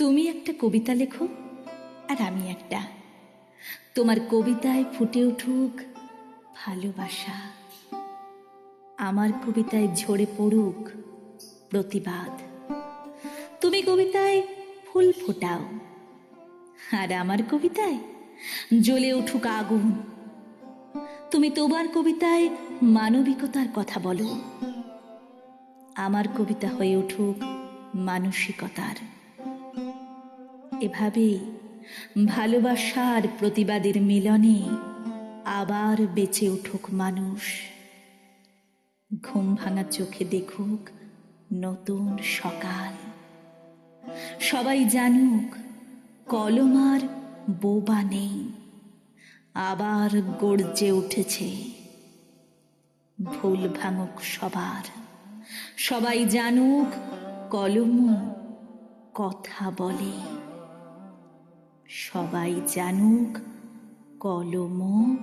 তুমি একটা কবিতা লেখো আর আমি একটা। তোমার কবিতায় ফুটে উঠুক ভালোবাসা, আমার কবিতায় ঝরে পড়ুক প্রতিবাদ। তুমি কবিতায় ফুল ফোটাও আর আমার কবিতায় জ্বলে উঠুক আগুন। তুমি তোমার কবিতায় মানবিকতার কথা বলো, আমার কবিতা হয়ে উঠুক মানসিকতার। এভাবেই ভালোবাসা আর প্রতিবাদের মিলনে আবার বেঁচে উঠুক মানুষ। ঘুম ভাঙা চোখে দেখুক নতুন সকাল। সবাই জানুক কলম আর বোবা নেই, আবার গর্জে উঠেছে। ভুল ভাঙুক সবার, সবাই জানুক কলমও কথা বলে। সবাই জানুক কলমও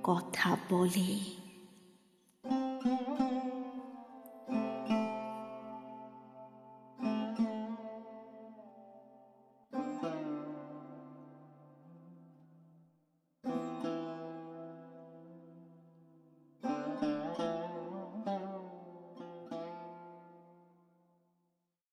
কথা বলে।